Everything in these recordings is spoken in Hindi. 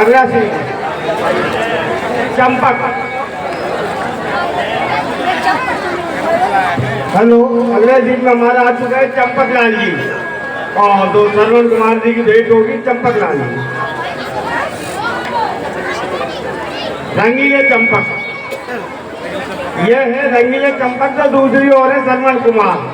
अगला सीन चंपक। हेलो, अगले सीन में हमारा आ चुका है चंपक लाल जी और दो श्रवण कुमार जी की भेंट होगी चंपक लाल जी। रंगीले चंपक, यह है रंगीले चंपक, तो दूसरी ओर है श्रवण कुमार।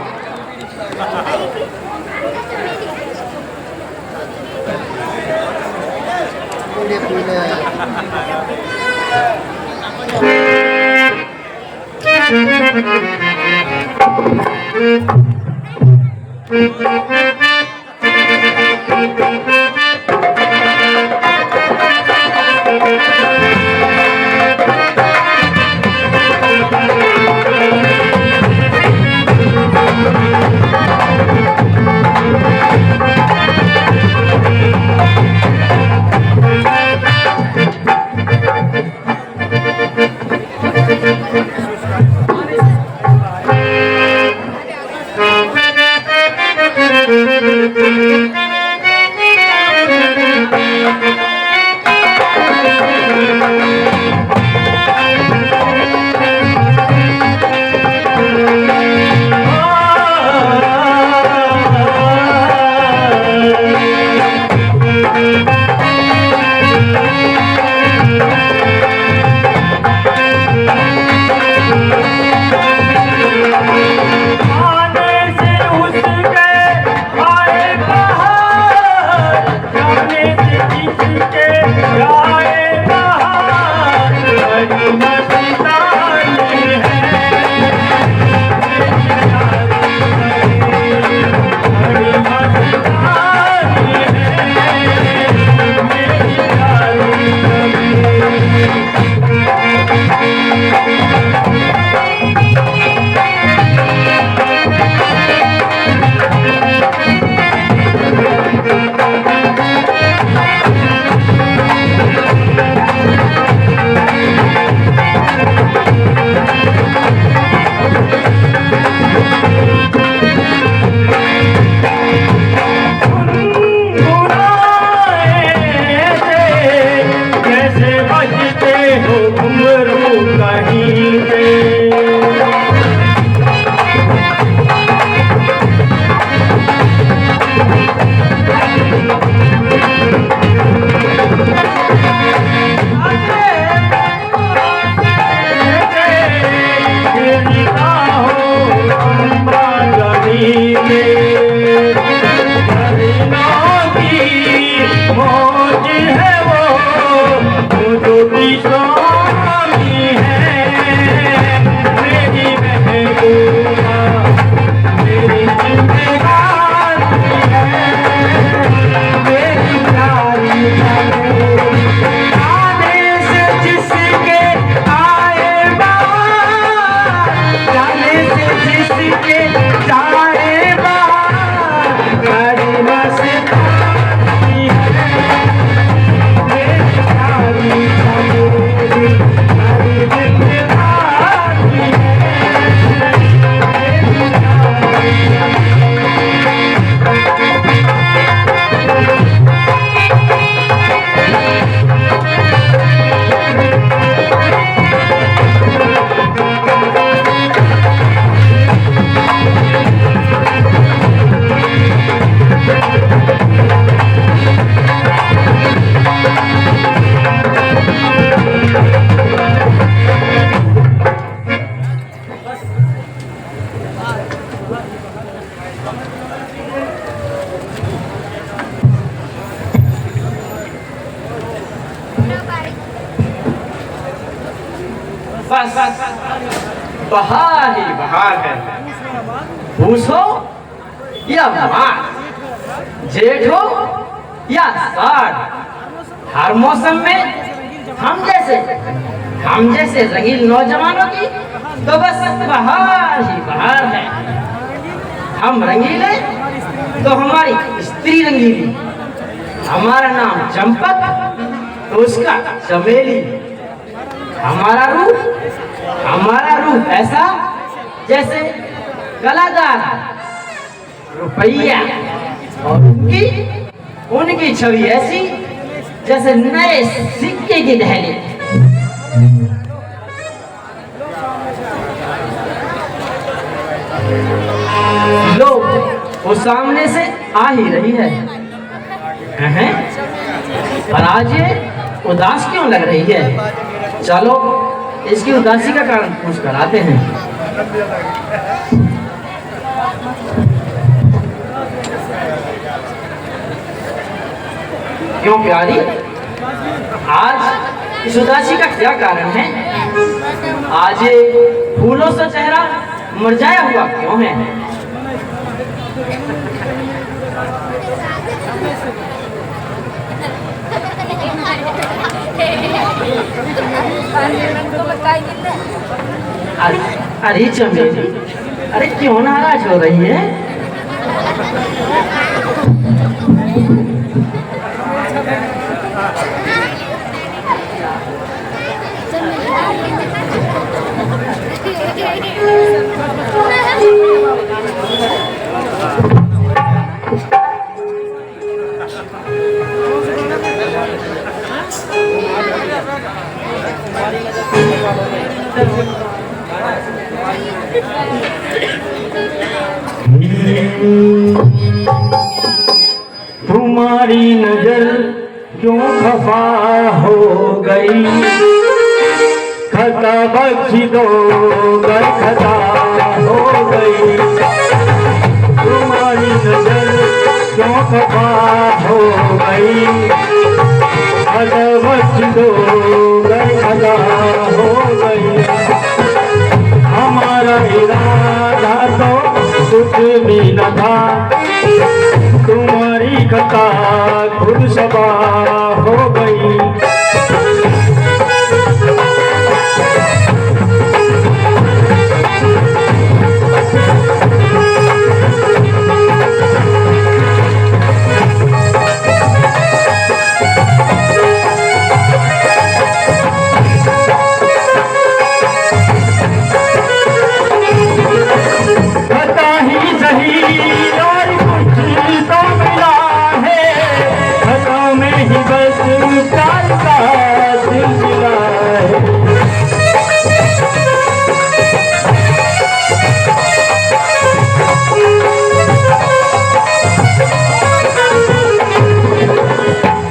बस बहार ही बहार है। पूछो या मार, जेठ हो या साढ़, हर मौसम में हम जैसे रंगीन नौजवानों की तो बस बहार ही बहार है। हम रंगीले तो हमारी स्त्री रंगीली, हमारा नाम चंपक तो उसका चमेली। हमारा रूप ऐसा जैसे कलाकार रुपया, और उनकी छवि ऐसी जैसे नए सिक्के की दहली। लो वो सामने से आ ही रही है। हैं? पर आज ये उदास क्यों लग रही है? चलो इसकी उदासी का कारण पूछ कर आते हैं। क्यों प्यारी, आज इस उदासी का क्या कारण है? आज ये फूलों से चेहरा मुरझाया हुआ क्यों है? अरे चमेली, अरे क्यों नाराज हो रही है? तुम्हारी नजर क्यों खफा हो गई, खता बख्शी दो गर खता हो गई। तुम्हारी नजर क्यों खफा हो गई, खता बख्शी दो गर खता हो गई। हमारा इरादा तो कुछ भी न था, तुम्हारी खता खुद सबा हो गई। खता ही सही और कुछ तो मिला है, खता में ही बस प्यार का सिलसिला है।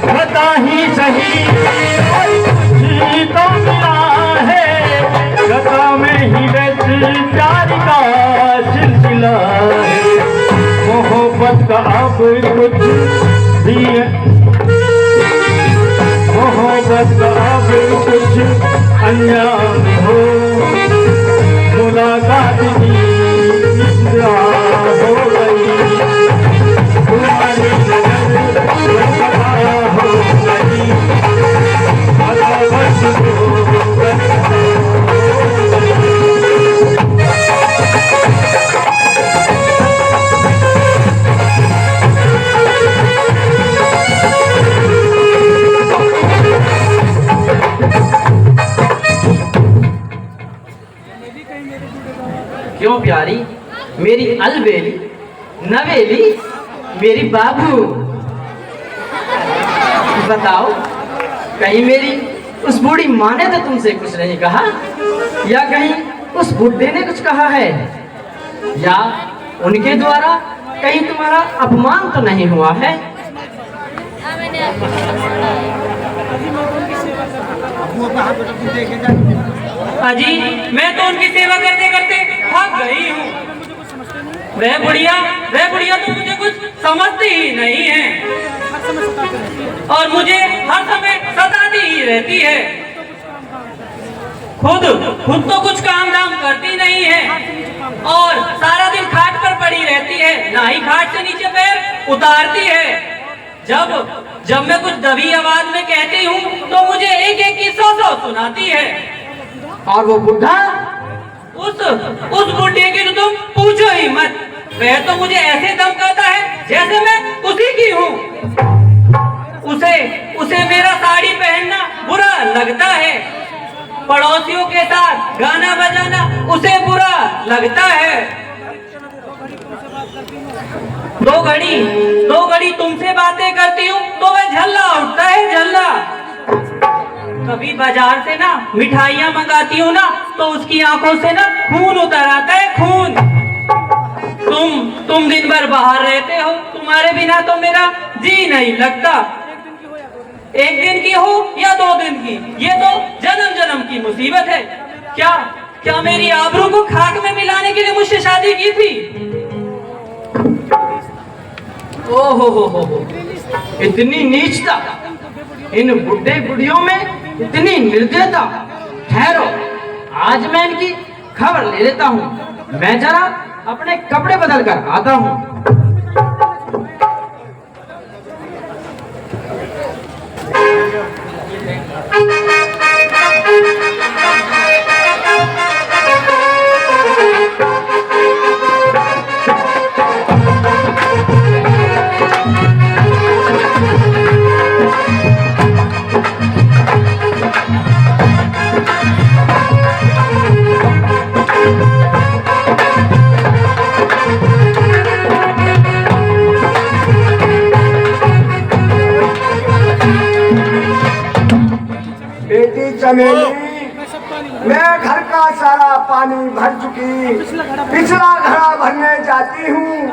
खता ही सही और कुछ तो मिला है, खता में ही बस प्यार का सिलसिला है। मोहब्बत का अब कुछ भी है, मोहब्बत का अब कुछ अंजाम हो, मुलाकात की इब्तिदा हो गई। तुम्हारी नजर खफा हो गई, खता बख्शी दो गर खता हो गई। क्यों प्यारी, मेरी अलबेली नवेली, मेरी बाबू, बताओ कहीं मेरी उस बूढ़ी माँ ने तो तुमसे कुछ नहीं कहा, या कहीं उस बुढ़े ने कुछ कहा है, या उनके द्वारा कहीं तुम्हारा अपमान तो नहीं हुआ है? अजी मैं तो उनकी सेवा करते करते थक गई हूँ। वह बुढ़िया तो मुझे कुछ समझती ही नहीं है और मुझे हर समय सताती ही रहती है। खुद तो कुछ काम धाम करती नहीं है और सारा दिन खाट पर पड़ी रहती है, ना ही खाट से नीचे पैर उतारती है। जब मैं कुछ दबी आवाज में कहती हूँ तो मुझे एक एक की 100 सुनाती है। और वो बुढ़ा, उस बुढ़े की तो तुम पूछो ही मत। वह तो मुझे ऐसे धमकाता है जैसे मैं उसी की हूँ। उसे मेरा साड़ी पहनना बुरा लगता है, पड़ोसियों के साथ गाना बजाना उसे बुरा लगता है। दो घड़ी तुमसे बातें करती हूँ तो वह झल्ला उठता है, झल्ला। कभी बाजार से ना मिठाइयाँ मंगाती हूँ ना तो उसकी आंखों से ना खून उतर आता है, खून। तुम दिन भर बाहर रहते हो, तुम्हारे बिना तो मेरा जी नहीं लगता। एक दिन की हो या 2 दिन की, ये तो जन्म जन्म की मुसीबत है। क्या मेरी आबरू को खाक में मिलाने के लिए मुझसे शादी की थी? हो, इतनी नीचता, इन बुढ़े बुढ़ियों में इतनी निर्दयता। ठहरो, आज मैं इनकी खबर ले लेता हूँ। मैं जरा अपने कपड़े बदल कर आता हूँ। बेटी चमेली, मैं घर का सारा पानी भर चुकी, पिछला घड़ा भरने जाती हूँ,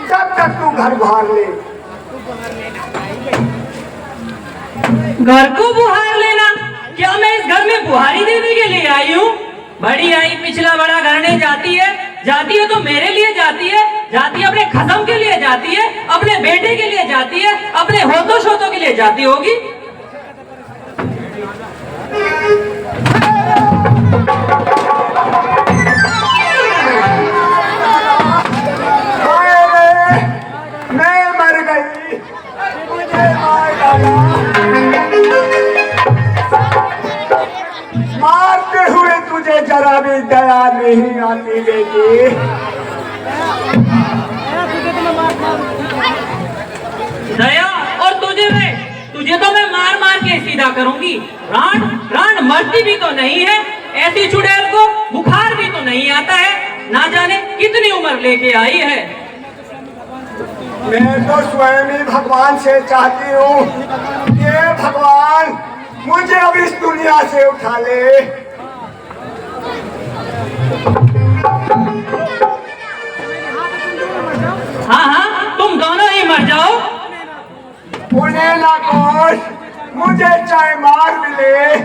तब तक तू घर भर ले। घर को बुहार लेना? क्या मैं इस घर में बुहारी देने के लिए आई हूँ? बड़ी आई पिछला बड़ा घरने जाती है तो मेरे लिए जाती है अपने खसम के लिए जाती है, अपने बेटे के लिए जाती है, अपने होतो शोतों के लिए जाती होगी। मैं मर गई, मुझे मार डाला। मारते हुए तुझे जरा भी दया नहीं आती बेटी। दया? और तुझे तो मैं मार मार के सीधा करूंगी। रान मरती भी तो नहीं है, ऐसी चुड़ैल को बुखार भी तो नहीं आता है, ना जाने कितनी उम्र लेके आई है। मैं तो स्वयं ही भगवान से चाहती हूँ कि भगवान मुझे अब इस दुनिया से उठा ले। हाँ, तुम दोनों ही मर जाओ। उन्हें ना कोस, मुझे चाहे मार मिले,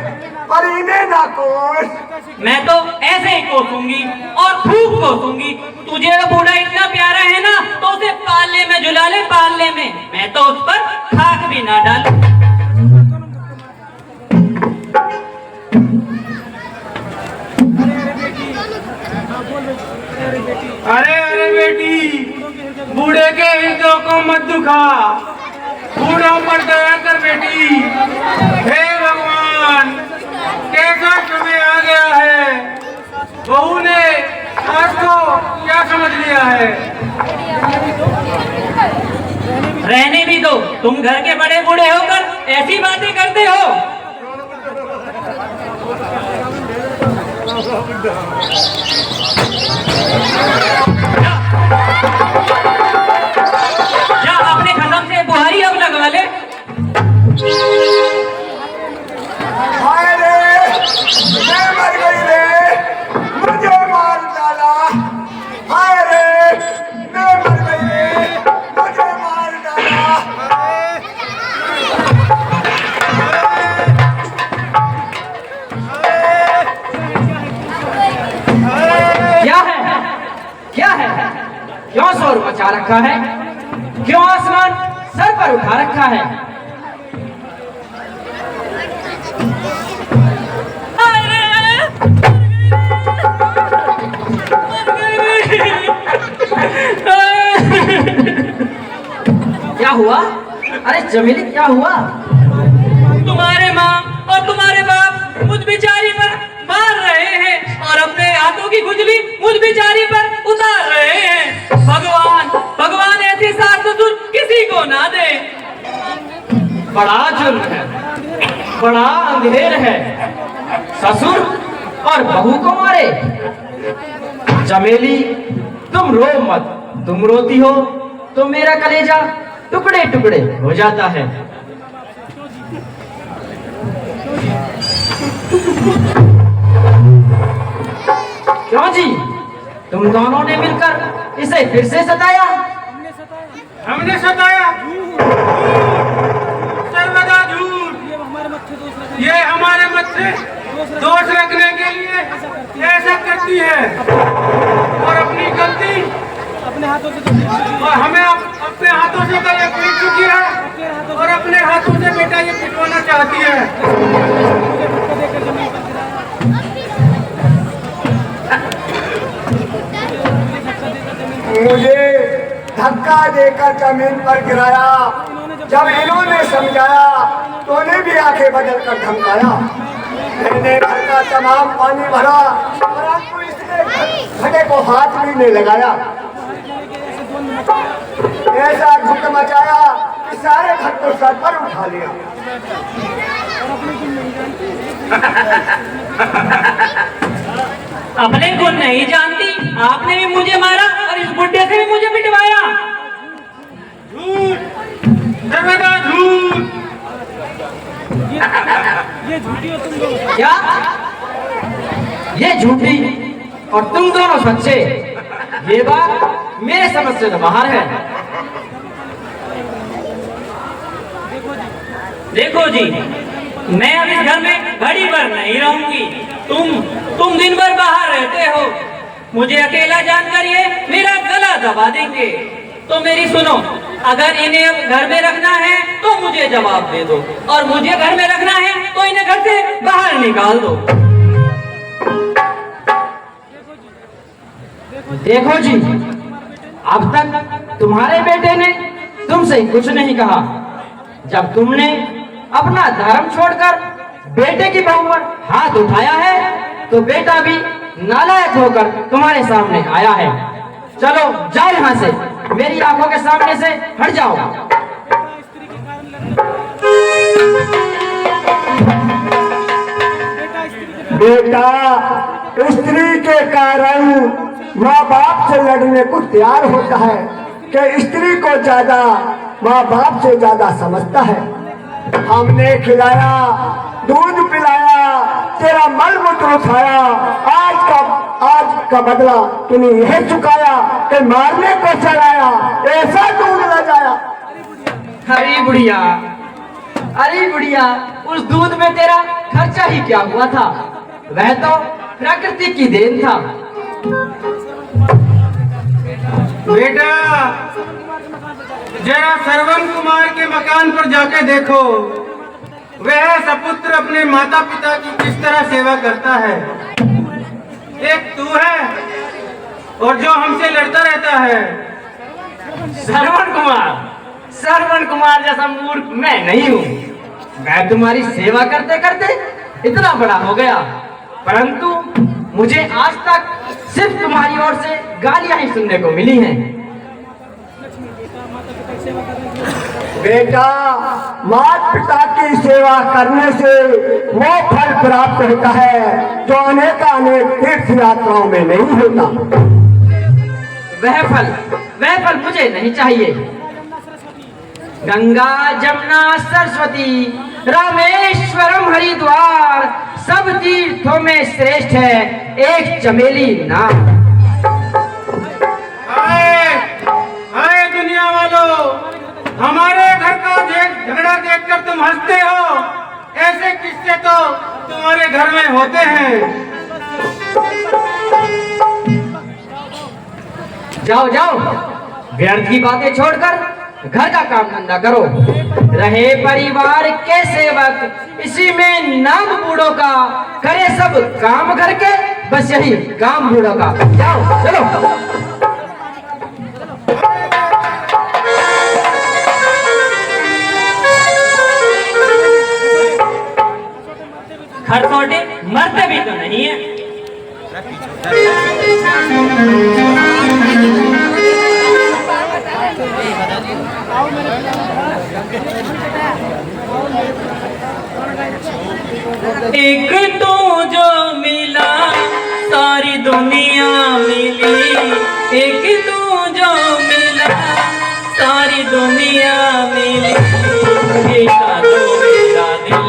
पर इन्हें ना कोस। मैं तो ऐसे ही कोसूंगी और खूब कोसूंगी। तुझे वो बूढ़ा इतना प्यारा है ना, तो उसे पालने में झुला ले, पालने में। मैं तो उस पर खाक भी ना डालूं। अरे बेटी, बूढ़े के हृदय को मत दुखा, बूढ़ों पर दया कर बेटी। हे भगवान, कैसा समय आ गया है। बहू ने सास को क्या समझ लिया है। रहने भी दो, तुम घर के बड़े बूढ़े होकर ऐसी बातें करते हो। जा अपने खसम से बुहारी अब लगवा ले। हाय रे, मैं मर गई रे, मुझे मार डाला। हाय रे, मैं मर गई रे, मुझे मार डाला। क्या है? क्यों शोर मचा रखा है? क्यों आसमान सर पर उठा रखा है? क्या हुआ? अरे चमेली, क्या हुआ? तुम्हारे माँ और तुम्हारे बाप मुझ बेचारी पर मार रहे हैं और अपने हाथों की खुजली मुझ बेचारी पर उतार रहे हैं। भगवान ऐसी सास ससुर किसी को ना दे। बड़ा जुल्म है, बड़ा अंधेर है। ससुर और बहू को मारे। चमेली, तुम रो मत। तुम रोती हो तो मेरा कलेजा टुकड़े टुकड़े हो जाता है। क्यों जी, तुम दोनों ने मिलकर इसे फिर से सताया? हमने सताया? सर्वदा झूठ। ये हमारे मत्थे दोष रखने के लिए ऐसा करती है और अपनी गलती अपने हाथों से और हमें अपने हाथों से तो ये पीट चुकी है और अपने हाथों से बेटा ये पिटवाना चाहती है। मुझे धक्का देकर जमीन पर गिराया। जब इन्होंने समझाया तो उन्हें भी आंखें बदल कर धमकाया। मैंने घर का तमाम पानी भरा परंतु इसने घड़े को हाथ भी नहीं लगाया। ऐसा धुक मचाया कि सारे घर को सर पर उठा लिया। अपने गुण नहीं जानती, आपने भी मुझे मारा और इस बुड्ढे से भी मुझे पिटवाया। झूठ, सर्वदा झूठ। ये झूठी हो तुम लोग। क्या? ये झूठी और तुम दोनों सच्चे, ये बात मेरे समझ से तो बाहर है। देखो जी, मैं अब इस घर में घड़ी भर नहीं रहूंगी। तुम दिन भर बाहर रहते हो, मुझे अकेला जानकर ये मेरा गला दबा देंगे। तो मेरी सुनो, अगर इन्हें अब घर में रखना है तो मुझे जवाब दे दो, और मुझे घर में रखना है तो इन्हें घर से बाहर निकाल दो। देखो जी, अब तक तुम्हारे बेटे ने तुमसे कुछ नहीं कहा। जब तुमने अपना धर्म छोड़कर बेटे की बहू पर हाथ उठाया है तो बेटा भी नालायक होकर तुम्हारे सामने आया है। चलो जाओ यहाँ से, मेरी आंखों के सामने से हट जाओ। बेटा, स्त्री के कारण माँ बाप से लड़ने को तैयार होता है कि स्त्री को ज्यादा माँ बाप से ज्यादा समझता है। हमने खिलाया, दूध पिलाया, तेरा मल मूत्र उठाया, आज का बदला तूने यह चुकाया कि मारने को चलाया, ऐसा दूध न जाया। अरे बुढ़िया, अरे बुढ़िया, उस दूध में तेरा खर्चा ही क्या हुआ था? वह तो प्रकृति की देन था। बेटा, जरा श्रवण कुमार के मकान पर जाके देखो, वह सपुत्र अपने माता पिता की किस तरह सेवा करता है। एक तू है और जो हमसे लड़ता रहता है। श्रवण कुमार जैसा मूर्ख मैं नहीं हूँ। मैं तुम्हारी सेवा करते करते इतना बड़ा हो गया, परंतु मुझे आज तक सिर्फ तुम्हारी ओर से गालियां ही सुनने को मिली हैं। बेटा, माता पिता की सेवा करने से वो फल प्राप्त होता है जो अनेक तीर्थ यात्राओं में नहीं होता। वह फल मुझे नहीं चाहिए। गंगा, जमुना, सरस्वती, रामेश्वरम, हरिद्वार, सब तीर्थों में श्रेष्ठ है एक चमेली नाम। हाय दुनिया वालों, हमारे घर का झगड़ा देखकर तुम हंसते हो। ऐसे किस्से तो तुम्हारे घर में होते हैं। जाओ जाओ, व्यर्थ की बातें छोड़कर घर का काम धंधा करो। रहे परिवार के सेवक, इसी में नाम बूढ़ों का, करे सब काम घर के, बस यही काम बूढ़ों का। जाओ चलो। खरखोटे मरते भी तो नहीं है। एक तो जो मिला सारी दुनिया मिली, एक तो जो मिला सारी दुनिया मिली, बेटा तो मेरा दिल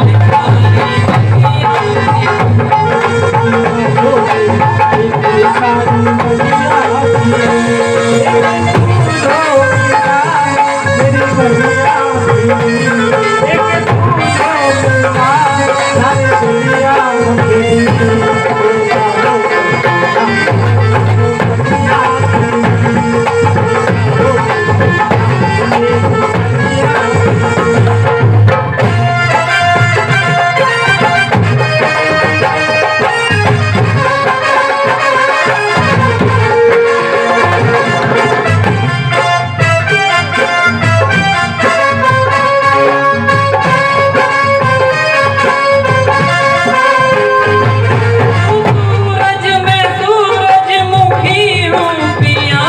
सूरज में सूरजमुखी हूँ पिया,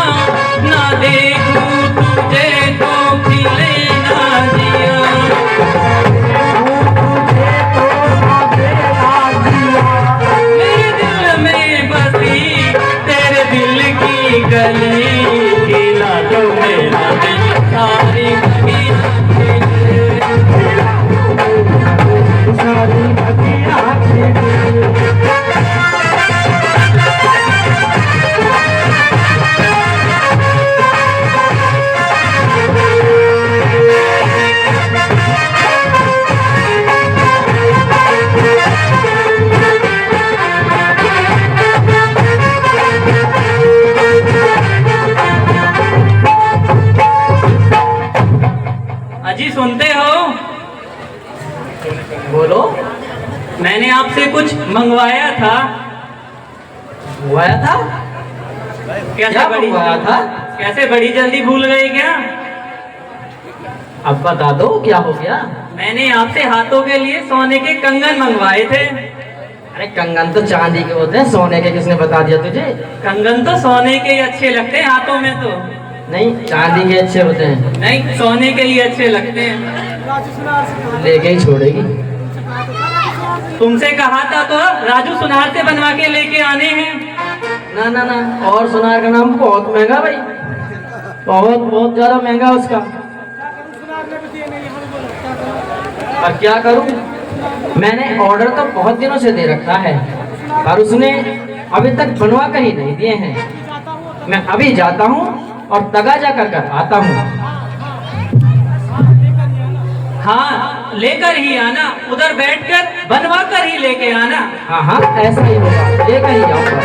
ना देखूं तुझे तो खिले ना दिया। मेरे दिल में बसी तेरे दिल की गली, खिला दो मेरा दिल सारी बगिया अजी सुनते हो? बोलो। मैंने आपसे कुछ मंगवाया था। हुआ था? कैसे क्या बड़ी मंगवाया था? कैसे बड़ी जल्दी भूल गए क्या? अब बता दो क्या हो गया? मैंने आपसे हाथों के लिए सोने के कंगन मंगवाए थे। अरे कंगन तो चांदी के होते हैं, सोने के किसने बता दिया तुझे? कंगन तो सोने के ही अच्छे लगते हैं हाथों में तो। नहीं, चांदी के अच्छे होते हैं। नहीं, सोने के ही अच्छे लगते हैं। राजू सुनार से कहा लेके ही छोड़ेगी। तुमसे कहा था तो राजू सुनार से बनवा के लेके आने हैं। ना ना ना, और सुनार का नाम बहुत महंगा भाई, बहुत बहुत ज्यादा महंगा उसका। सुनार ने भी दिए नहीं, हम बोलो क्या करूं? और क्या करूं? मैंने ऑर्डर तो बहुत दिनों से दे रखा है, पर उसने अभी तक बनवा कर ही नहीं दिए हैं। जाता हूँ मैं अभी जाता हूँ और तगाजा कर आता हूँ। हाँ, लेकर ही आना, उधर बैठकर बनवा कर ही लेके आना। हाँ हाँ, ऐसा ही होगा, लेकर ही जाऊंगा।